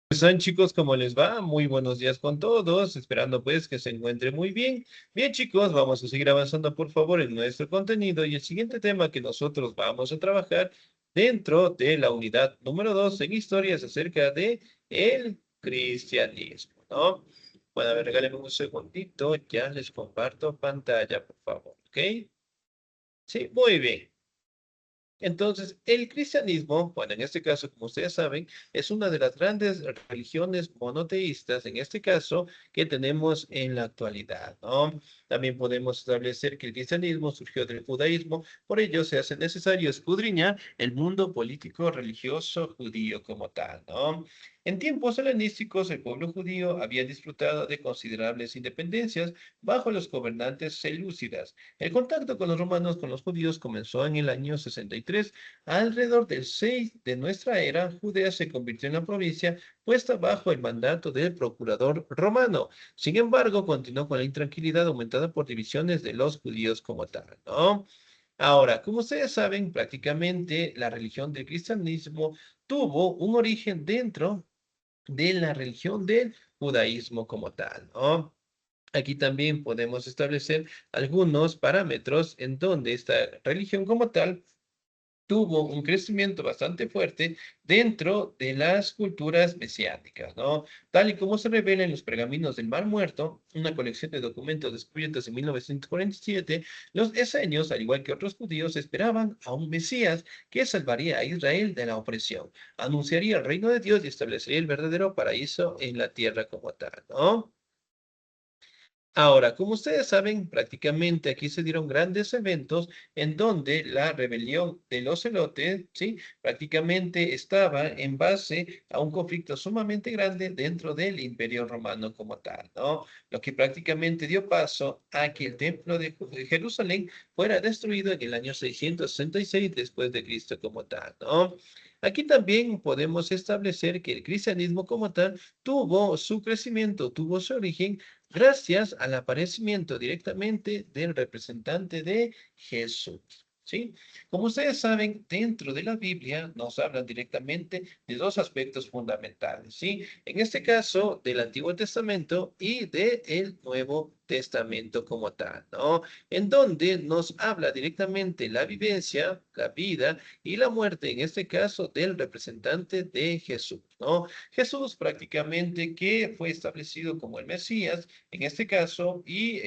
Están chicos, ¿cómo les va? Muy buenos días con todos, esperando pues que se encuentre muy bien. Bien chicos, vamos a seguir avanzando por favor en nuestro contenido y el siguiente tema que nosotros vamos a trabajar dentro de la unidad número 2 en historias acerca de el cristianismo, ¿no? Bueno, a ver, regálenme un segundito, ya les comparto pantalla, por favor, ¿ok? Sí, muy bien. Entonces, el cristianismo, bueno, en este caso, como ustedes saben, es una de las grandes religiones monoteístas, en este caso, que tenemos en la actualidad, ¿no? También podemos establecer que el cristianismo surgió del judaísmo, por ello se hace necesario escudriñar el mundo político religioso judío como tal, ¿no? En tiempos helenísticos, el pueblo judío había disfrutado de considerables independencias bajo los gobernantes selúcidas. El contacto con los romanos con los judíos comenzó en el año 63. Alrededor del 6 de nuestra era, Judea se convirtió en la provincia puesta bajo el mandato del procurador romano. Sin embargo, continuó con la intranquilidad aumentada por divisiones de los judíos como tal, ¿no? Ahora, como ustedes saben, prácticamente la religión del cristianismo tuvo un origen dentro de la religión del judaísmo como tal, ¿no? Aquí también podemos establecer algunos parámetros en donde esta religión como tal tuvo un crecimiento bastante fuerte dentro de las culturas mesiánicas, ¿no? Tal y como se revela en los pergaminos del Mar Muerto, una colección de documentos descubiertos en 1947, los esenios, al igual que otros judíos, esperaban a un Mesías que salvaría a Israel de la opresión, anunciaría el reino de Dios y establecería el verdadero paraíso en la tierra como tal, ¿no? Ahora, como ustedes saben, prácticamente aquí se dieron grandes eventos en donde la rebelión de los celotes, ¿sí? Prácticamente estaba en base a un conflicto sumamente grande dentro del Imperio Romano como tal, ¿no? Lo que prácticamente dio paso a que el templo de Jerusalén fuera destruido en el año 666 después de Cristo como tal, ¿no? Aquí también podemos establecer que el cristianismo como tal tuvo su crecimiento, tuvo su origen gracias al aparecimiento directamente del representante de Jesús. ¿Sí? Como ustedes saben, dentro de la Biblia nos hablan directamente de dos aspectos fundamentales, ¿sí? En este caso, del Antiguo Testamento y del Nuevo Testamento como tal, ¿no? En donde nos habla directamente la vivencia, la vida y la muerte, en este caso, del representante de Jesús, ¿no? Jesús prácticamente que fue establecido como el Mesías, en este caso, y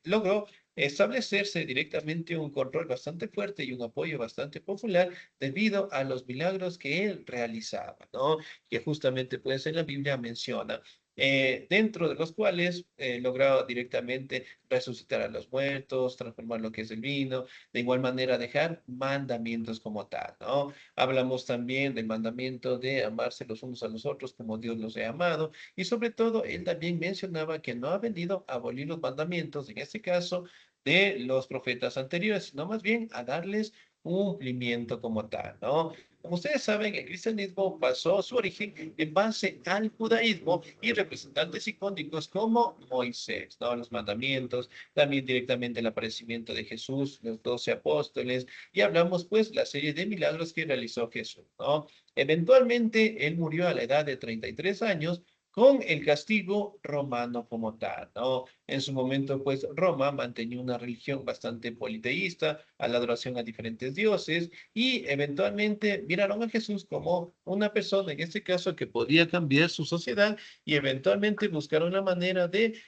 logró establecerse directamente un control bastante fuerte y un apoyo bastante popular debido a los milagros que él realizaba, ¿no? Que justamente pues en la Biblia menciona. Dentro de los cuales lograba directamente resucitar a los muertos, transformar lo que es el vino, de igual manera dejar mandamientos como tal, ¿no? Hablamos también del mandamiento de amarse los unos a los otros como Dios los ha amado. Y sobre todo, él también mencionaba que no ha venido a abolir los mandamientos, en este caso, de los profetas anteriores, sino más bien a darles un cumplimiento como tal, ¿no? Como ustedes saben, el cristianismo pasó su origen en base al judaísmo y representantes icónicos como Moisés, ¿no? Los mandamientos, también directamente el aparecimiento de Jesús, los 12 apóstoles, y hablamos pues la serie de milagros que realizó Jesús, ¿no? Eventualmente él murió a la edad de 33 años con el castigo romano como tal, ¿no? En su momento, pues Roma mantenía una religión bastante politeísta, a la adoración a diferentes dioses, y eventualmente miraron a Jesús como una persona, en este caso, que podía cambiar su sociedad y eventualmente buscaron la manera de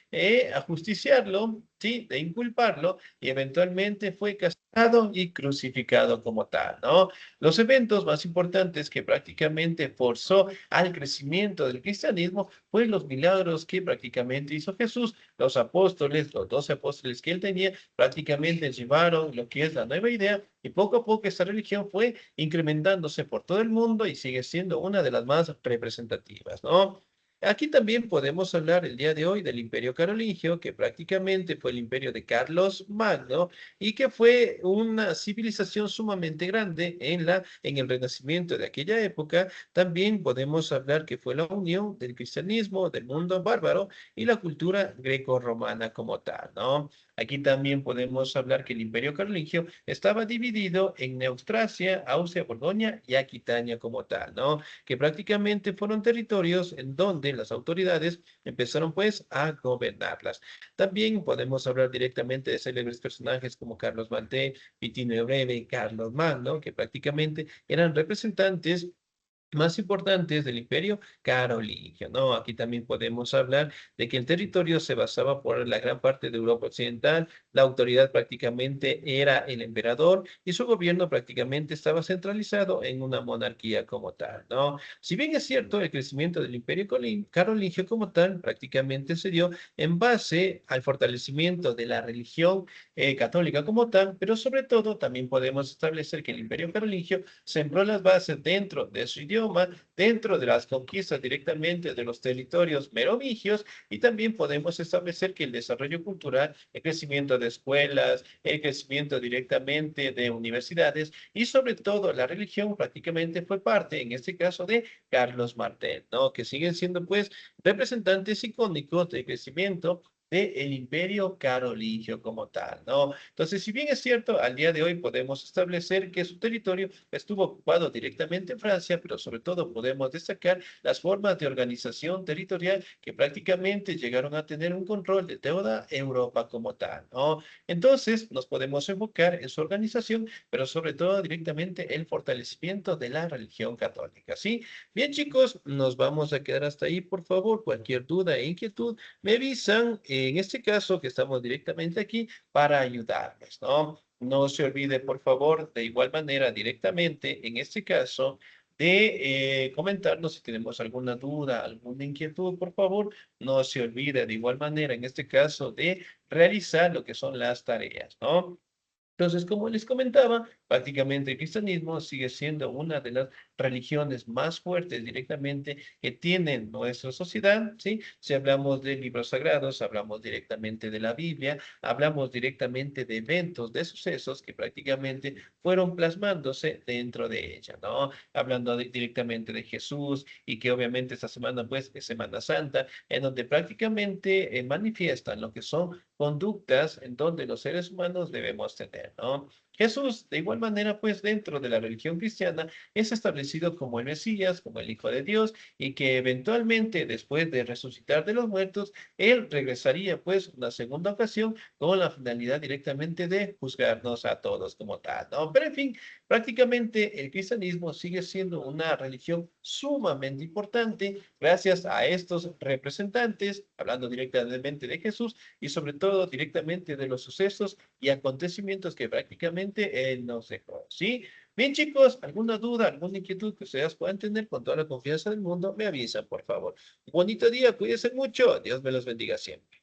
ajusticiarlo, ¿sí? De inculparlo, y eventualmente fue castigado y crucificado como tal, ¿no? Los eventos más importantes que prácticamente forzó al crecimiento del cristianismo fue los milagros que prácticamente hizo Jesús. Los apóstoles, los 12 apóstoles que él tenía, prácticamente llevaron lo que es la nueva idea y poco a poco esta religión fue incrementándose por todo el mundo y sigue siendo una de las más representativas, ¿no? Aquí también podemos hablar el día de hoy del Imperio Carolingio, que prácticamente fue el imperio de Carlos Magno y que fue una civilización sumamente grande en el Renacimiento de aquella época. También podemos hablar que fue la unión del cristianismo, del mundo bárbaro y la cultura greco-romana como tal, ¿no? Aquí también podemos hablar que el Imperio Carolingio estaba dividido en Neostracia, Austria, Borgoña y Aquitania como tal, ¿no? Que prácticamente fueron territorios en donde las autoridades empezaron pues a gobernarlas. También podemos hablar directamente de célebres personajes como Carlos Martel, Vitinio Breve y Carlos Magno, que prácticamente eran representantes más importantes del imperio carolingio, ¿no? Aquí también podemos hablar de que el territorio se basaba por la gran parte de Europa Occidental, la autoridad prácticamente era el emperador y su gobierno prácticamente estaba centralizado en una monarquía como tal, ¿no? Si bien es cierto, el crecimiento del imperio carolingio como tal prácticamente se dio en base al fortalecimiento de la religión católica como tal, pero sobre todo también podemos establecer que el imperio carolingio sembró las bases dentro de su idioma, dentro de las conquistas directamente de los territorios merovingios, y también podemos establecer que el desarrollo cultural, el crecimiento de escuelas, el crecimiento directamente de universidades y sobre todo la religión prácticamente fue parte, en este caso, de Carlos Martel, ¿no? Que siguen siendo pues representantes icónicos de crecimiento del imperio carolingio como tal, ¿no? Entonces, si bien es cierto, al día de hoy podemos establecer que su territorio estuvo ocupado directamente en Francia, pero sobre todo podemos destacar las formas de organización territorial que prácticamente llegaron a tener un control de toda Europa como tal, ¿no? Entonces, nos podemos enfocar en su organización, pero sobre todo directamente el fortalecimiento de la religión católica, ¿sí? Bien, chicos, nos vamos a quedar hasta ahí, por favor. Cualquier duda e inquietud, me avisan, en este caso que estamos directamente aquí para ayudarles, ¿no? No se olvide, por favor, de igual manera, directamente, en este caso, de comentarnos si tenemos alguna duda, alguna inquietud, por favor. No se olvide de igual manera, en este caso, de realizar lo que son las tareas, ¿no? Entonces, como les comentaba, prácticamente el cristianismo sigue siendo una de las religiones más fuertes directamente que tiene nuestra sociedad, ¿sí? Si hablamos de libros sagrados, hablamos directamente de la Biblia, hablamos directamente de eventos, de sucesos que prácticamente fueron plasmándose dentro de ella, ¿no? Hablando directamente de Jesús y que obviamente esta semana, pues, es Semana Santa, en donde prácticamente manifiestan lo que son conductas en donde los seres humanos debemos tener, ¿no? Jesús, de igual manera, pues dentro de la religión cristiana, es establecido como el Mesías, como el Hijo de Dios, y que eventualmente, después de resucitar de los muertos, él regresaría, pues, una segunda ocasión con la finalidad directamente de juzgarnos a todos como tal, ¿no? Pero en fin, prácticamente el cristianismo sigue siendo una religión sumamente importante gracias a estos representantes, hablando directamente de Jesús, y sobre todo directamente de los sucesos y acontecimientos que prácticamente él nos dejó, ¿sí? Bien, chicos, alguna duda, alguna inquietud que ustedes puedan tener con toda la confianza del mundo, me avisan, por favor. Un bonito día, cuídense mucho, Dios me los bendiga siempre.